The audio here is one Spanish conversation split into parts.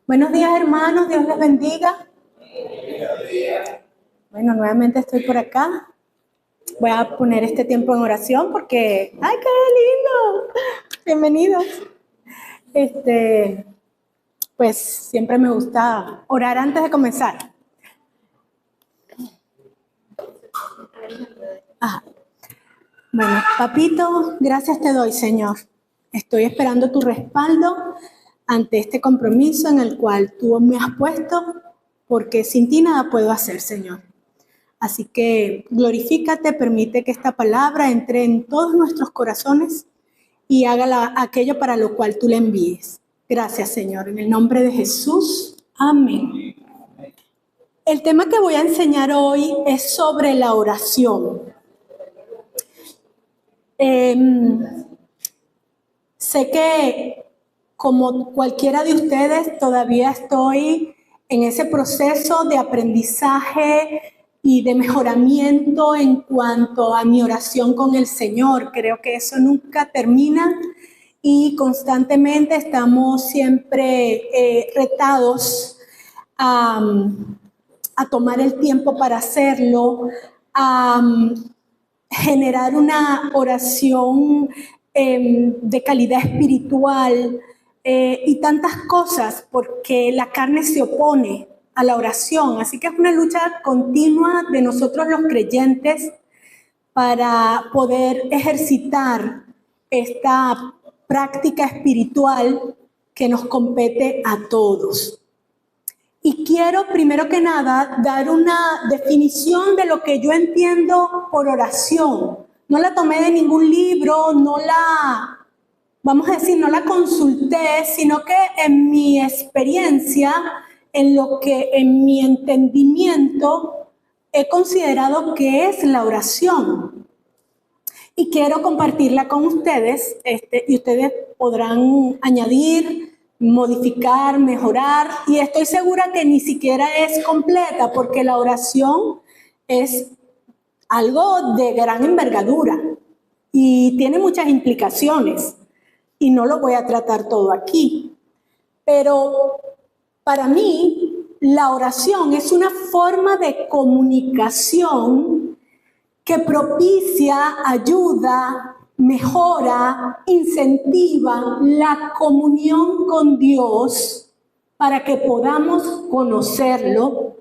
Buenos días, hermanos, Dios les bendiga. Bueno, nuevamente estoy por acá. Voy a poner este tiempo en oración porque, ¡ay, qué lindo! Bienvenidos. Pues siempre me gusta orar antes de comenzar. Ajá. Bueno, papito, gracias te doy, Señor. Estoy esperando tu respaldo ante este compromiso en el cual tú me has puesto, porque sin ti nada puedo hacer, Señor. Así que glorifícate, permite que esta palabra entre en todos nuestros corazones y haga aquello para lo cual tú le envíes. Gracias, Señor, en el nombre de Jesús. Amén. El tema que voy a enseñar hoy es sobre la oración. Sé que como cualquiera de ustedes todavía estoy en ese proceso de aprendizaje y de mejoramiento en cuanto a mi oración con el Señor. Creo que eso nunca termina y constantemente estamos siempre retados a tomar el tiempo para hacerlo, a generar una oración de calidad espiritual y tantas cosas, porque la carne se opone a la oración. Así que es una lucha continua de nosotros los creyentes para poder ejercitar esta práctica espiritual que nos compete a todos. Y quiero, primero que nada, dar una definición de lo que yo entiendo por oración. No la tomé de ningún libro, no la consulté, sino que en mi experiencia, en mi entendimiento, he considerado que es la oración. Y quiero compartirla con ustedes, y ustedes podrán añadir, modificar, mejorar, y estoy segura que ni siquiera es completa, porque la oración es algo de gran envergadura y tiene muchas implicaciones, y no lo voy a tratar todo aquí. Pero para mí, la oración es una forma de comunicación que propicia, ayuda, mejora, incentiva la comunión con Dios para que podamos conocerlo.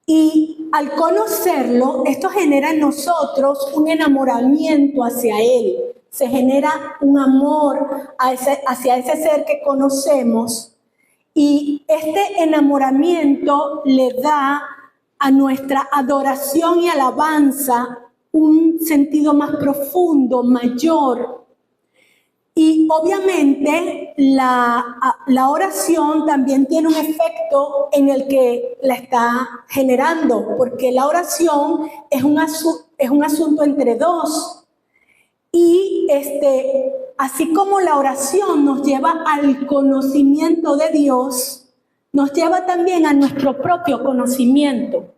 Y al conocerlo, esto genera en nosotros un enamoramiento hacia Él. Se genera un amor hacia ese ser que conocemos. Y este enamoramiento le da a nuestra adoración y alabanza un sentido más profundo, mayor. Y obviamente la oración también tiene un efecto en el que la está generando, porque la oración es un asunto entre dos. Y así como la oración nos lleva al conocimiento de Dios, nos lleva también a nuestro propio conocimiento.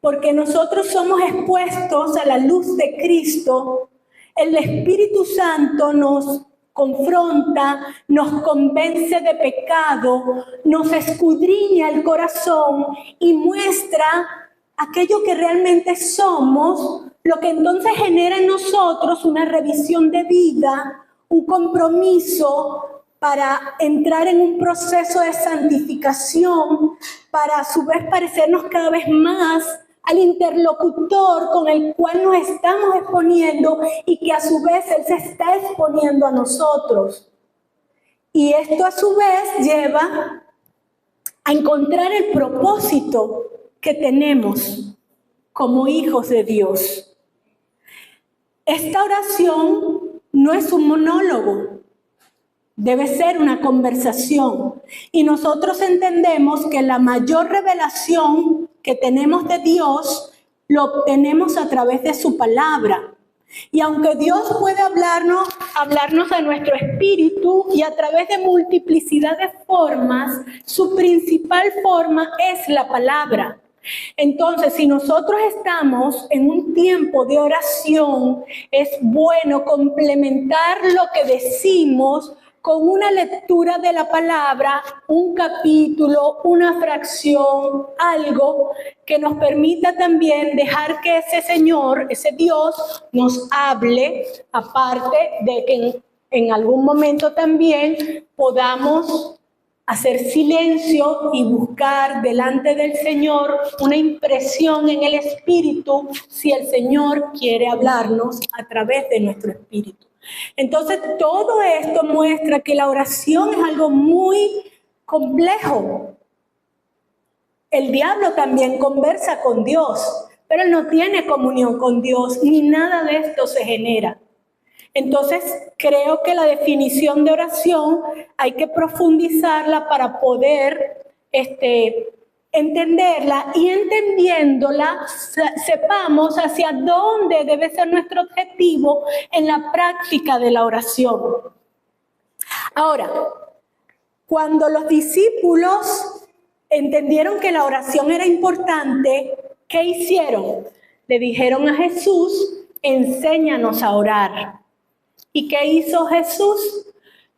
Porque nosotros somos expuestos a la luz de Cristo. El Espíritu Santo nos confronta, nos convence de pecado, nos escudriña el corazón y muestra aquello que realmente somos, lo que entonces genera en nosotros una revisión de vida, un compromiso para entrar en un proceso de santificación, para a su vez parecernos cada vez más al interlocutor con el cual nos estamos exponiendo y que a su vez Él se está exponiendo a nosotros. Y esto a su vez lleva a encontrar el propósito que tenemos como hijos de Dios. Esta oración no es un monólogo, debe ser una conversación. Y nosotros entendemos que la mayor revelación que tenemos de Dios lo obtenemos a través de su palabra. Y aunque Dios puede hablarnos a nuestro espíritu y a través de multiplicidad de formas, su principal forma es la palabra. Entonces, si nosotros estamos en un tiempo de oración, es bueno complementar lo que decimos con una lectura de la palabra, un capítulo, una fracción, algo que nos permita también dejar que ese Señor, ese Dios, nos hable, aparte de que en algún momento también podamos hacer silencio y buscar delante del Señor una impresión en el Espíritu si el Señor quiere hablarnos a través de nuestro Espíritu. Entonces, todo esto muestra que la oración es algo muy complejo. El diablo también conversa con Dios, pero él no tiene comunión con Dios, ni nada de esto se genera. Entonces, creo que la definición de oración hay que profundizarla para poder entenderla, y entendiéndola sepamos hacia dónde debe ser nuestro objetivo en la práctica de la oración. Ahora, cuando los discípulos entendieron que la oración era importante, ¿qué hicieron? Le dijeron a Jesús: enséñanos a orar. ¿Y qué hizo Jesús?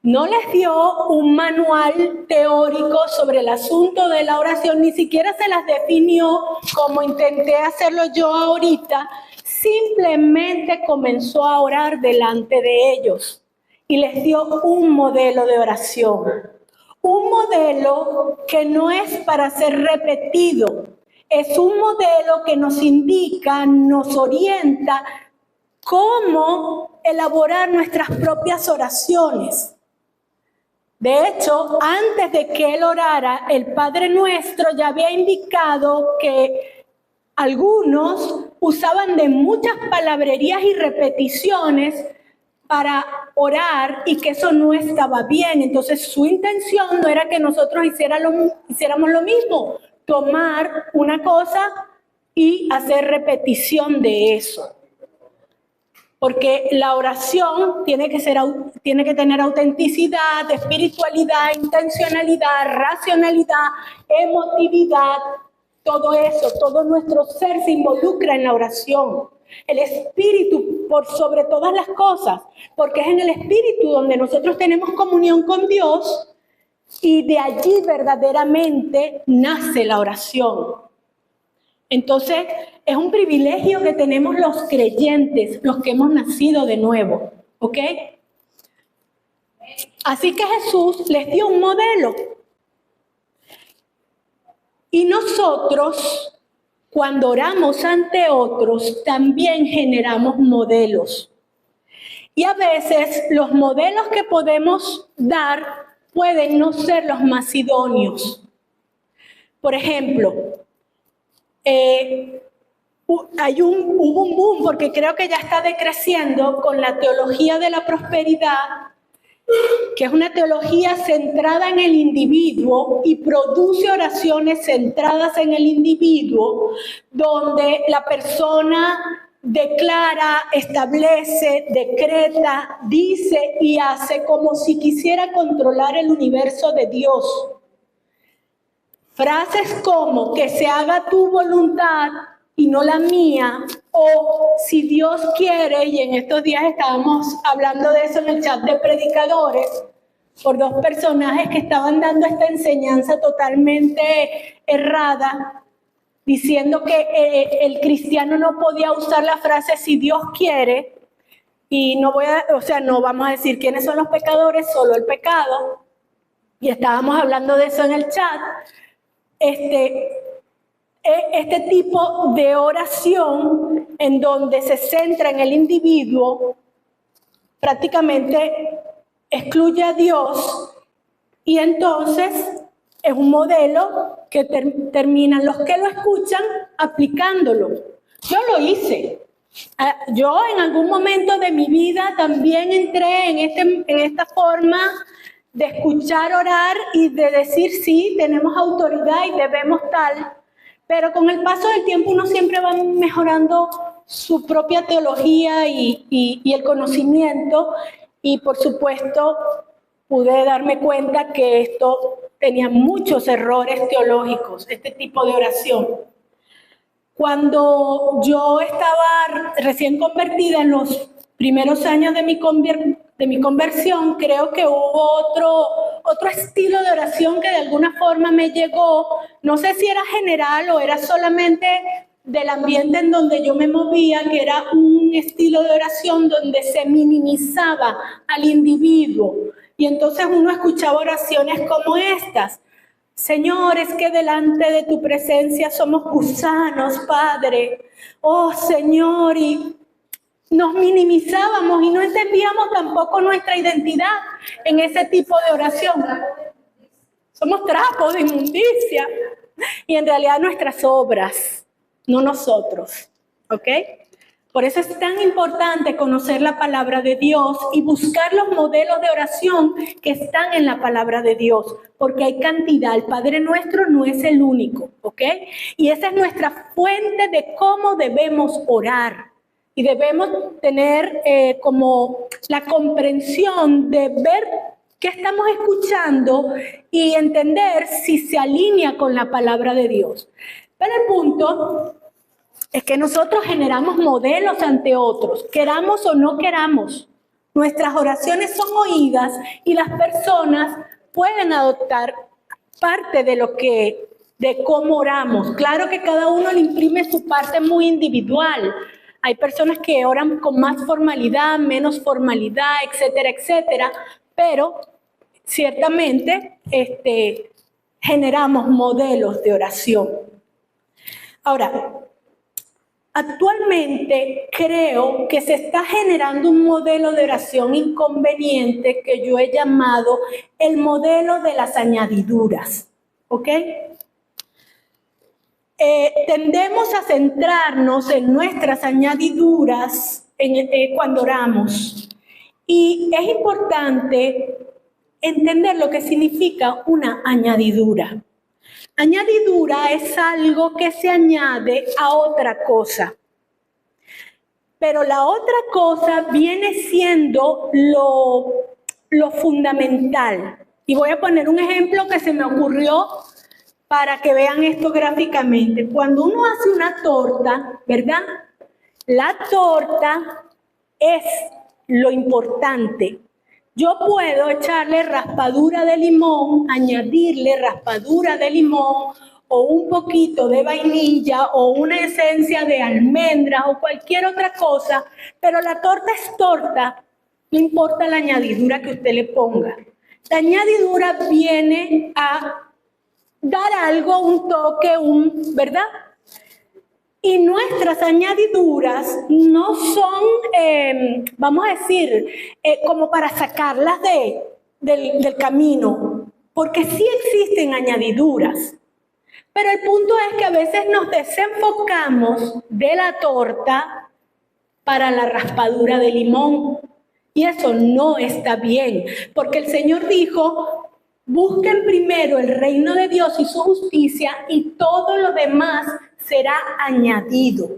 No les dio un manual teórico sobre el asunto de la oración, ni siquiera se las definió como intenté hacerlo yo ahorita. Simplemente comenzó a orar delante de ellos y les dio un modelo de oración. Un modelo que no es para ser repetido, es un modelo que nos indica, nos orienta cómo elaborar nuestras propias oraciones. De hecho, antes de que él orara, el Padre Nuestro ya había indicado que algunos usaban de muchas palabrerías y repeticiones para orar y que eso no estaba bien. Entonces, su intención no era que nosotros hiciéramos lo mismo, tomar una cosa y hacer repetición de eso. Porque la oración tiene que tener autenticidad, espiritualidad, intencionalidad, racionalidad, emotividad, todo eso, todo nuestro ser se involucra en la oración. El espíritu por sobre todas las cosas, porque es en el espíritu donde nosotros tenemos comunión con Dios y de allí verdaderamente nace la oración. Entonces, es un privilegio que tenemos los creyentes, los que hemos nacido de nuevo, ¿ok? Así que Jesús les dio un modelo. Y nosotros, cuando oramos ante otros, también generamos modelos. Y a veces los modelos que podemos dar pueden no ser los más idóneos. Por ejemplo, hubo un boom, porque creo que ya está decreciendo, con la teología de la prosperidad, que es una teología centrada en el individuo y produce oraciones centradas en el individuo, donde la persona declara, establece, decreta, dice y hace como si quisiera controlar el universo de Dios. Frases como que se haga tu voluntad y no la mía, o si Dios quiere, y en estos días estábamos hablando de eso en el chat de predicadores, por dos personajes que estaban dando esta enseñanza totalmente errada, diciendo que el cristiano no podía usar la frase si Dios quiere, y no vamos a decir quiénes son los pecadores, solo el pecado, y estábamos hablando de eso en el chat. Este tipo de oración en donde se centra en el individuo prácticamente excluye a Dios, y entonces es un modelo que terminan los que lo escuchan aplicándolo. Yo lo hice. Yo en algún momento de mi vida también entré en esta forma de escuchar orar y de decir sí, tenemos autoridad y debemos tal, pero con el paso del tiempo uno siempre va mejorando su propia teología y el conocimiento, y por supuesto pude darme cuenta que esto tenía muchos errores teológicos, este tipo de oración. Cuando yo estaba recién convertida en los primeros años de mi conversión, creo que hubo otro estilo de oración que de alguna forma me llegó. No sé si era general o era solamente del ambiente en donde yo me movía, que era un estilo de oración donde se minimizaba al individuo. Y entonces uno escuchaba oraciones como estas. Señor, es que delante de tu presencia somos gusanos, Padre. Oh, Señor, y nos minimizábamos y no entendíamos tampoco nuestra identidad en ese tipo de oración. Somos trapos de inmundicia y en realidad nuestras obras, no nosotros, ¿ok? Por eso es tan importante conocer la palabra de Dios y buscar los modelos de oración que están en la palabra de Dios, porque hay cantidad. El Padre Nuestro no es el único, ¿ok? Y esa es nuestra fuente de cómo debemos orar. Y debemos tener como la comprensión de ver qué estamos escuchando y entender si se alinea con la palabra de Dios. Pero el punto es que nosotros generamos modelos ante otros, queramos o no queramos. Nuestras oraciones son oídas y las personas pueden adoptar parte de cómo oramos. Claro que cada uno le imprime su parte muy individual. Hay personas que oran con más formalidad, menos formalidad, etcétera, etcétera, pero ciertamente generamos modelos de oración. Ahora, actualmente creo que se está generando un modelo de oración inconveniente que yo he llamado el modelo de las añadiduras, ¿ok? Tendemos a centrarnos en nuestras añadiduras cuando oramos. Y es importante entender lo que significa una añadidura. Añadidura es algo que se añade a otra cosa. Pero la otra cosa viene siendo lo fundamental. Y voy a poner un ejemplo que se me ocurrió para que vean esto gráficamente. Cuando uno hace una torta, ¿verdad? La torta es lo importante. Yo puedo echarle raspadura de limón, añadirle raspadura de limón o un poquito de vainilla o una esencia de almendras o cualquier otra cosa, pero la torta es torta, no importa la añadidura que usted le ponga. La añadidura viene a dar algo, un toque, ¿verdad? Y nuestras añadiduras no son, vamos a decir, como para sacarlas del camino, porque sí existen añadiduras. Pero el punto es que a veces nos desenfocamos de la torta para la raspadura de limón. Y eso no está bien, porque el Señor dijo: busquen primero el reino de Dios y su justicia y todo lo demás será añadido.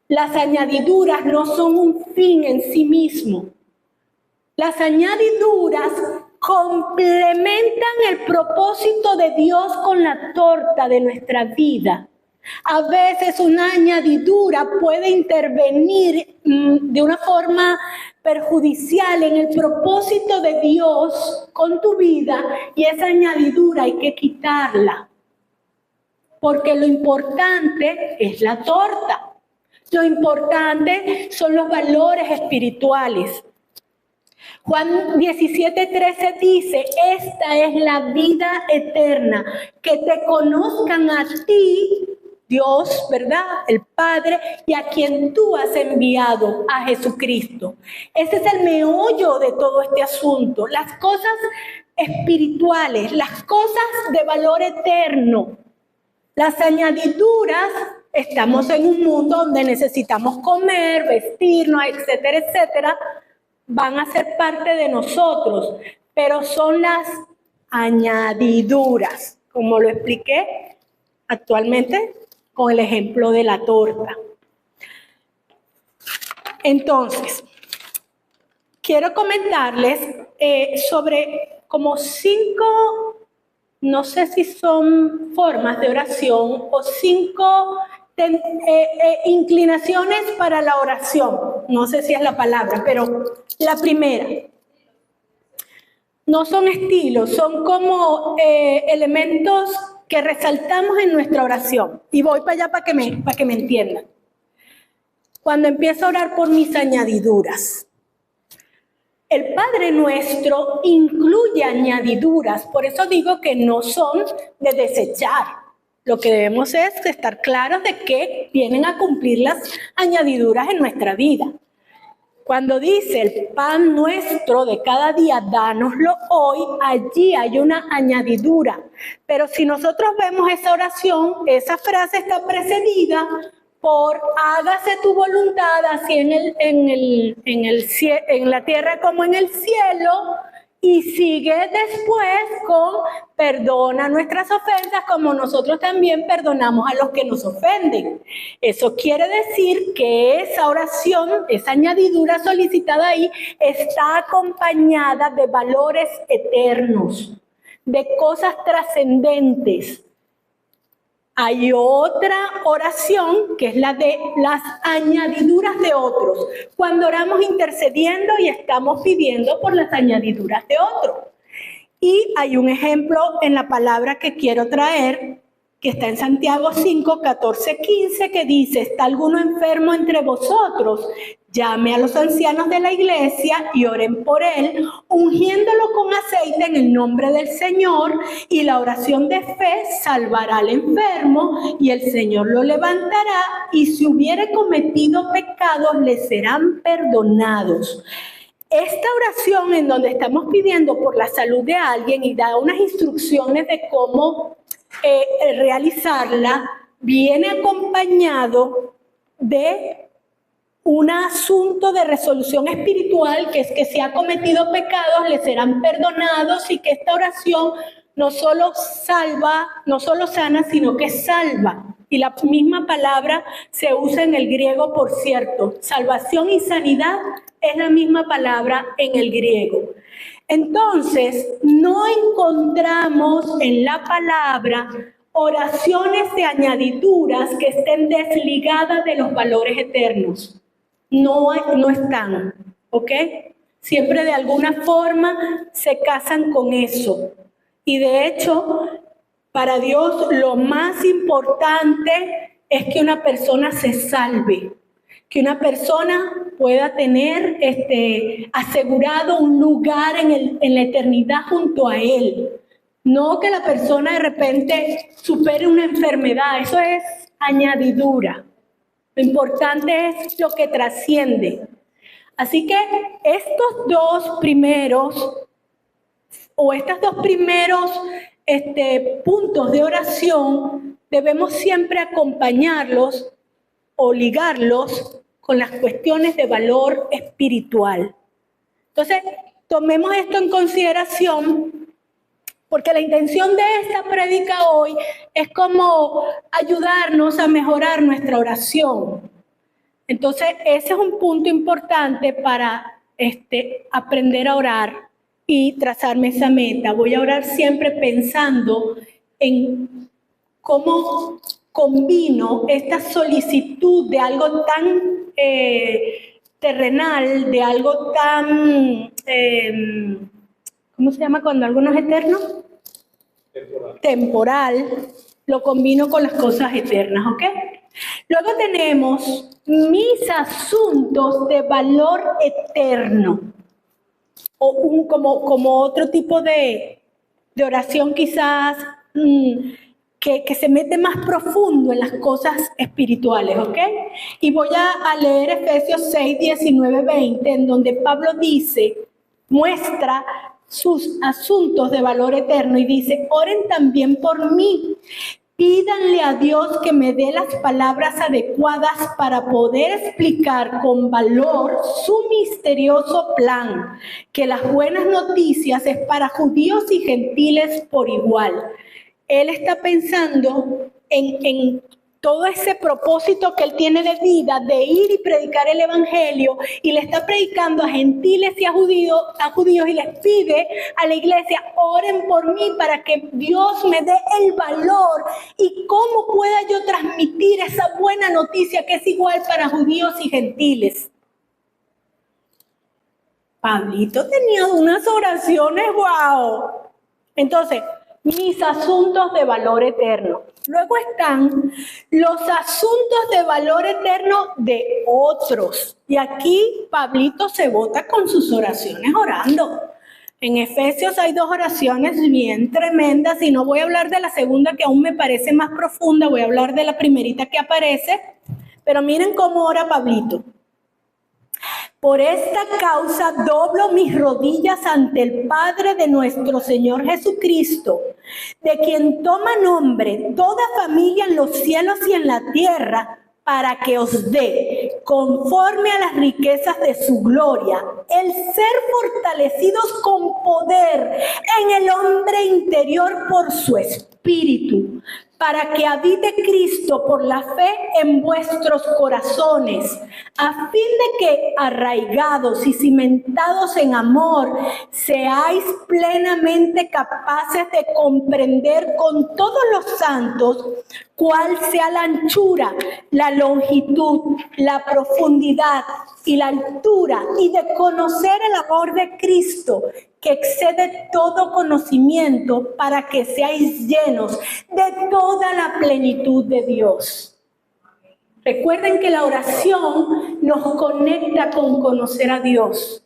Las añadiduras no son un fin en sí mismo. Las añadiduras complementan el propósito de Dios con la torta de nuestra vida. A veces una añadidura puede intervenir de una forma perjudicial en el propósito de Dios con tu vida, y esa añadidura hay que quitarla. Porque lo importante es la torta. Lo importante son los valores espirituales. Juan 17:13 dice: esta es la vida eterna, que te conozcan a ti, Dios, ¿verdad? El Padre, y a quien tú has enviado, a Jesucristo. Ese es el meollo de todo este asunto. Las cosas espirituales, las cosas de valor eterno. Las añadiduras, estamos en un mundo donde necesitamos comer, vestirnos, etcétera, etcétera, van a ser parte de nosotros, pero son las añadiduras, como lo expliqué actualmente con el ejemplo de la torta. Entonces, quiero comentarles sobre como 5, no sé si son formas de oración o 5 inclinaciones para la oración. no sé si es la palabra, pero la primera. No son estilos, son como elementos que resaltamos en nuestra oración. Y voy para allá para que me entiendan. Cuando empiezo a orar por mis añadiduras, el Padre Nuestro incluye añadiduras, por eso digo que no son de desechar. Lo que debemos es estar claros de que vienen a cumplir las añadiduras en nuestra vida. Cuando dice el pan nuestro de cada día, dánoslo hoy, allí hay una añadidura. Pero si nosotros vemos esa oración, esa frase está precedida por hágase tu voluntad, así en la tierra como en el cielo, y sigue después con perdona nuestras ofensas como nosotros también perdonamos a los que nos ofenden. Eso quiere decir que esa oración, esa añadidura solicitada ahí, está acompañada de valores eternos, de cosas trascendentes. Hay otra oración que es la de las añadiduras de otros. Cuando oramos intercediendo y estamos pidiendo por las añadiduras de otros. Y hay un ejemplo en la palabra que quiero traer, que está en Santiago 5, 14, 15, que dice, ¿está alguno enfermo entre vosotros? Llame a los ancianos de la iglesia y oren por él, ungiéndolo con aceite en el nombre del Señor, y la oración de fe salvará al enfermo, y el Señor lo levantará, y si hubiere cometido pecados, le serán perdonados. Esta oración en donde estamos pidiendo por la salud de alguien y da unas instrucciones de cómo realizarla, viene acompañado de un asunto de resolución espiritual, que es que si ha cometido pecados le serán perdonados, y que esta oración no solo sana, sino que salva. Y la misma palabra se usa en el griego, por cierto. Salvación y sanidad es la misma palabra en el griego. Entonces, no encontramos en la palabra oraciones de añadiduras que estén desligadas de los valores eternos. No están, ¿ok? Siempre de alguna forma se casan con eso. Y de hecho, para Dios lo más importante es que una persona se salve, que una persona pueda tener asegurado un lugar en la eternidad junto a Él. No que la persona de repente supere una enfermedad, eso es añadidura. Lo importante es lo que trasciende. Así que estos dos primeros puntos de oración debemos siempre acompañarlos o ligarlos con las cuestiones de valor espiritual. Entonces, tomemos esto en consideración, porque la intención de esta prédica hoy es como ayudarnos a mejorar nuestra oración. Entonces, ese es un punto importante para aprender a orar y trazarme esa meta. Voy a orar siempre pensando en cómo combino esta solicitud de algo tan terrenal, de algo tan, ¿cómo se llama cuando algo no es eterno? Temporal, lo combino con las cosas eternas, ¿ok? Luego tenemos mis asuntos de valor eterno, o como otro tipo de oración quizás que se mete más profundo en las cosas espirituales, ¿ok? Y voy a leer Efesios 6, 19, 20, en donde Pablo muestra sus asuntos de valor eterno y dice, oren también por mí. Pídanle a Dios que me dé las palabras adecuadas para poder explicar con valor su misterioso plan, que las buenas noticias es para judíos y gentiles por igual. Él está pensando en todo ese propósito que él tiene de vida, de ir y predicar el evangelio, y le está predicando a gentiles y a judíos, y les pide a la iglesia, oren por mí para que Dios me dé el valor y cómo pueda yo transmitir esa buena noticia que es igual para judíos y gentiles. Pablito tenía unas oraciones, wow. Entonces, mis asuntos de valor eterno. Luego están los asuntos de valor eterno de otros. Y aquí Pablito se bota con sus oraciones orando. En Efesios hay 2 oraciones bien tremendas y no voy a hablar de la segunda que aún me parece más profunda, voy a hablar de la primerita que aparece, pero miren cómo ora Pablito. Por esta causa doblo mis rodillas ante el Padre de nuestro Señor Jesucristo, de quien toma nombre toda familia en los cielos y en la tierra, para que os dé, conforme a las riquezas de su gloria, el ser fortalecidos con poder en el hombre interior por su Espíritu, para que habite Cristo por la fe en vuestros corazones, a fin de que, arraigados y cimentados en amor, seáis plenamente capaces de comprender con todos los santos cuál sea la anchura, la longitud, la profundidad y la altura, y de conocer el amor de Cristo, que excede todo conocimiento, para que seáis llenos de toda la plenitud de Dios. Recuerden que la oración nos conecta con conocer a Dios.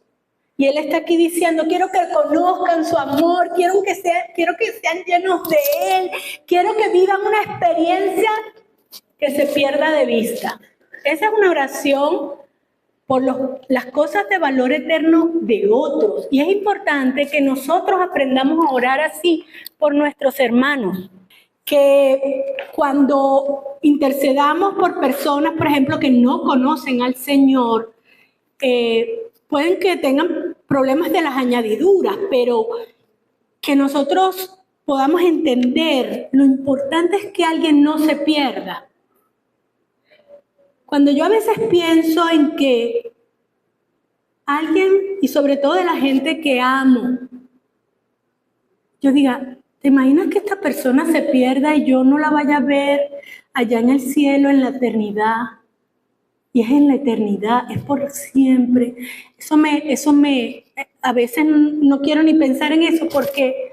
Y Él está aquí diciendo, quiero que conozcan su amor, quiero que sean llenos de Él, quiero que vivan una experiencia que se pierda de vista. Esa es una oración por las cosas de valor eterno de otros. Y es importante que nosotros aprendamos a orar así por nuestros hermanos. Que cuando intercedamos por personas, por ejemplo, que no conocen al Señor, pueden que tengan problemas de las añadiduras, pero que nosotros podamos entender lo importante es que alguien no se pierda. Cuando yo a veces pienso en que alguien, y sobre todo de la gente que amo, yo diga, ¿te imaginas que esta persona se pierda y yo no la vaya a ver allá en el cielo, en la eternidad? Y es en la eternidad, es por siempre. A veces no quiero ni pensar en eso porque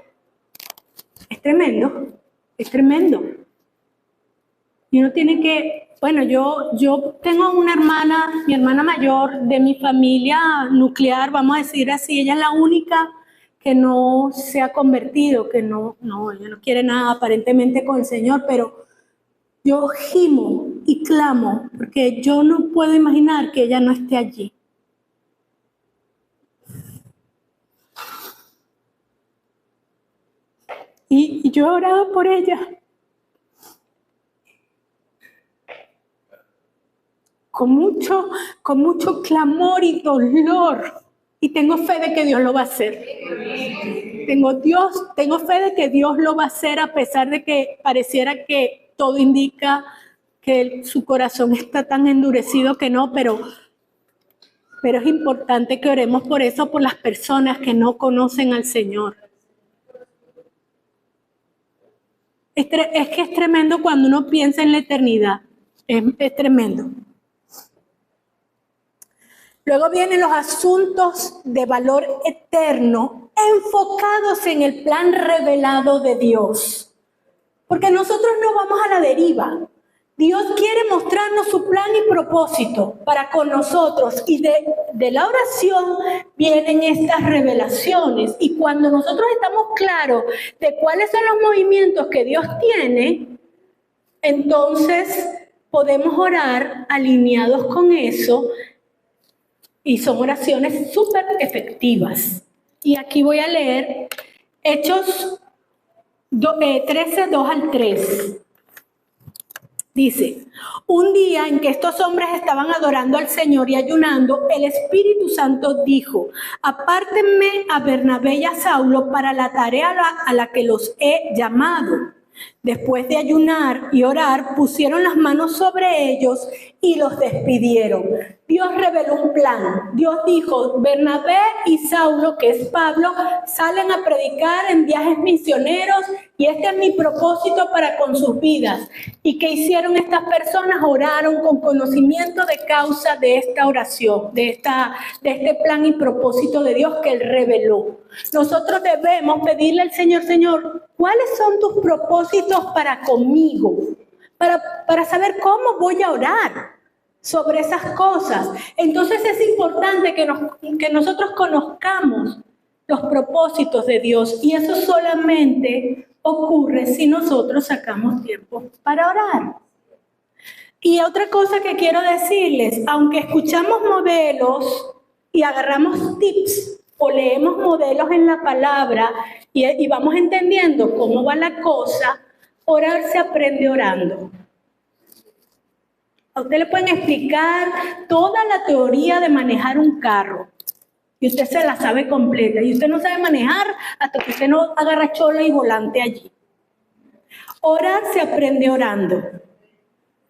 es tremendo, es tremendo. Y uno tiene que, bueno, yo tengo una hermana, mi hermana mayor de mi familia nuclear, vamos a decir así, ella es la única que no se ha convertido, que ella no quiere nada aparentemente con el Señor, pero yo gimo y clamo porque yo no puedo imaginar que ella no esté allí. Y yo he orado por ella con mucho clamor y dolor. Y tengo fe de que Dios lo va a hacer. Tengo fe de que Dios lo va a hacer, a pesar de que pareciera que todo indica que su corazón está tan endurecido que no, pero es importante que oremos por eso, por las personas que no conocen al Señor. Es que es tremendo cuando uno piensa en la eternidad. Es tremendo. Luego vienen los asuntos de valor eterno enfocados en el plan revelado de Dios. Porque nosotros no vamos a la deriva. Dios quiere mostrarnos su plan y propósito para con nosotros. Y de la oración vienen estas revelaciones. Y cuando nosotros estamos claros de cuáles son los movimientos que Dios tiene, entonces podemos orar alineados con eso. Y son oraciones súper efectivas. Y aquí voy a leer Hechos 13, 2 al 3. Dice, un día en que estos hombres estaban adorando al Señor y ayunando, el Espíritu Santo dijo, apártenme a Bernabé y a Saulo para la tarea a la que los he llamado. Después de ayunar y orar, pusieron las manos sobre ellos y los despidieron. Dios reveló un plan. Dios dijo, Bernabé y Saulo, que es Pablo, salen a predicar en viajes misioneros y este es mi propósito para con sus vidas. ¿Y qué hicieron estas personas? Oraron con conocimiento de causa de esta oración, de este plan y propósito de Dios que Él reveló. Nosotros debemos pedirle al Señor, Señor, ¿cuáles son tus propósitos para conmigo? Para saber cómo voy a orar sobre esas cosas. Entonces es importante que nosotros conozcamos los propósitos de Dios y eso solamente ocurre si nosotros sacamos tiempo para orar. Y otra cosa que quiero decirles, aunque escuchamos modelos y agarramos tips o leemos modelos en la palabra y vamos entendiendo cómo va la cosa, orar se aprende orando. A usted le pueden explicar toda la teoría de manejar un carro y usted se la sabe completa y usted no sabe manejar hasta que usted no agarra chola y volante allí. Orar se aprende orando.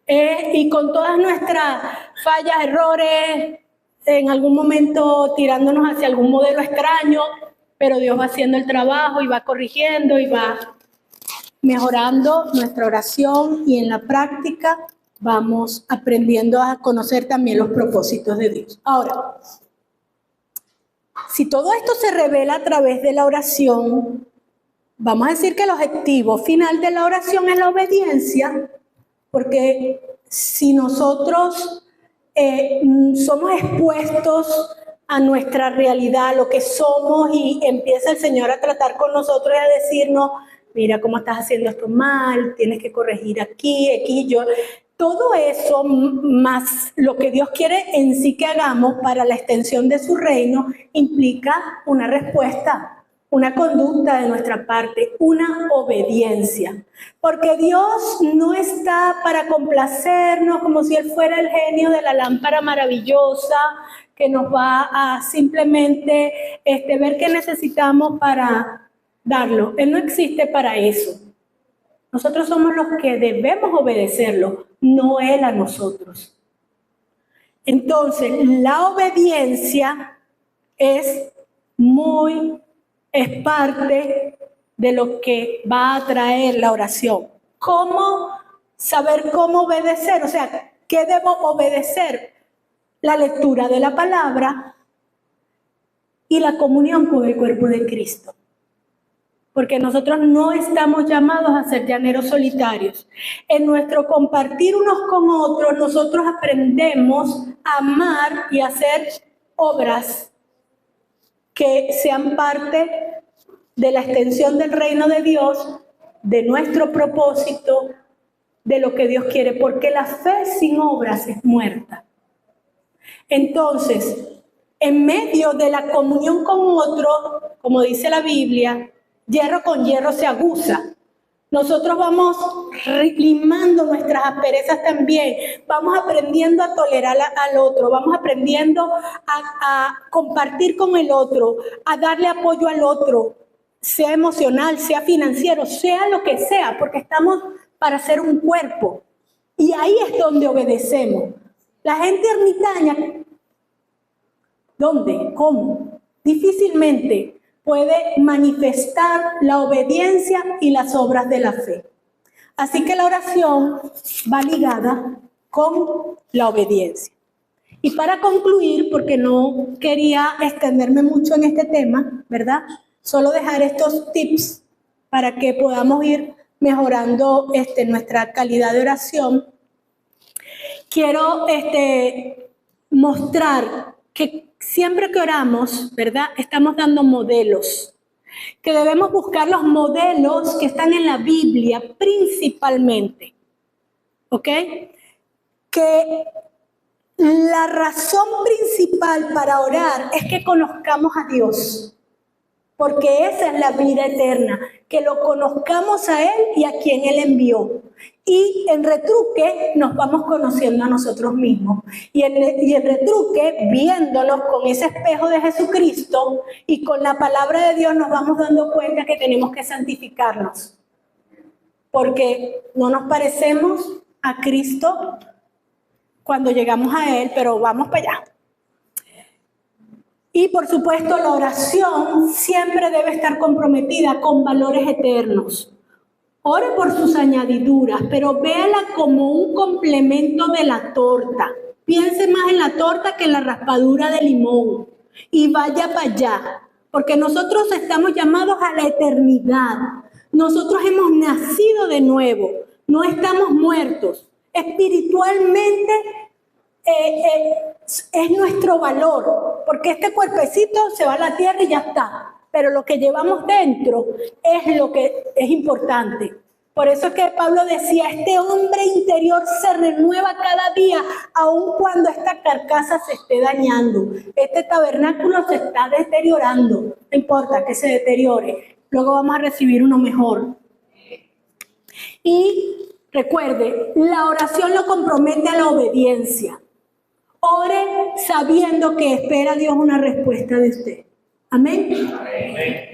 Y con todas nuestras fallas, errores, en algún momento tirándonos hacia algún modelo extraño, pero Dios va haciendo el trabajo y va corrigiendo y va mejorando nuestra oración y en la práctica vamos aprendiendo a conocer también los propósitos de Dios. Ahora, si todo esto se revela a través de la oración, vamos a decir que el objetivo final de la oración es la obediencia, porque si nosotros somos expuestos a nuestra realidad, lo que somos, y empieza el Señor a tratar con nosotros y a decirnos, mira cómo estás haciendo esto mal, tienes que corregir aquí, yo. Todo eso, más lo que Dios quiere en sí que hagamos para la extensión de su reino, implica una respuesta, una conducta de nuestra parte, una obediencia. Porque Dios no está para complacernos como si Él fuera el genio de la lámpara maravillosa que nos va a simplemente ver qué necesitamos para darlo. Él no existe para eso. Nosotros somos los que debemos obedecerlo, no Él a nosotros. Entonces, la obediencia es parte de lo que va a traer la oración. ¿Cómo saber cómo obedecer? O sea, ¿qué debo obedecer? La lectura de la palabra y la comunión con el cuerpo de Cristo. Porque nosotros no estamos llamados a ser llaneros solitarios. En nuestro compartir unos con otros, nosotros aprendemos a amar y a hacer obras que sean parte de la extensión del reino de Dios, de nuestro propósito, de lo que Dios quiere, porque la fe sin obras es muerta. Entonces, en medio de la comunión con otro, como dice la Biblia, hierro con hierro se aguza. Nosotros vamos limando nuestras asperezas también, vamos aprendiendo a tolerar al otro, vamos aprendiendo a compartir con el otro, a darle apoyo al otro, sea emocional, sea financiero, sea lo que sea, porque estamos para ser un cuerpo. Y ahí es donde obedecemos. La gente ermitaña, ¿dónde? ¿Cómo? Difícilmente puede manifestar la obediencia y las obras de la fe. Así que la oración va ligada con la obediencia. Y para concluir, porque no quería extenderme mucho en este tema, ¿verdad? Solo dejar estos tips para que podamos ir mejorando nuestra calidad de oración. Quiero mostrar que siempre que oramos, ¿verdad? Estamos dando modelos, que debemos buscar los modelos que están en la Biblia principalmente, ¿ok? Que la razón principal para orar es que conozcamos a Dios, porque esa es la vida eterna, que lo conozcamos a Él y a quien Él envió. Y en retruque nos vamos conociendo a nosotros mismos. Y en retruque, viéndonos con ese espejo de Jesucristo y con la palabra de Dios, nos vamos dando cuenta que tenemos que santificarnos. Porque no nos parecemos a Cristo cuando llegamos a Él, pero vamos para allá. Y por supuesto, la oración siempre debe estar comprometida con valores eternos. Ore por sus añadiduras, pero véala como un complemento de la torta. Piense más en la torta que en la raspadura de limón. Y vaya para allá, porque nosotros estamos llamados a la eternidad. Nosotros hemos nacido de nuevo, no estamos muertos. Espiritualmente es nuestro valor, porque este cuerpecito se va a la tierra y ya está. Pero lo que llevamos dentro es lo que es importante. Por eso es que Pablo decía, este hombre interior se renueva cada día, aun cuando esta carcasa se esté dañando. Este tabernáculo se está deteriorando. No importa que se deteriore, luego vamos a recibir uno mejor. Y recuerde, la oración lo compromete a la obediencia. Ore sabiendo que espera Dios una respuesta de usted. Amén. Amén.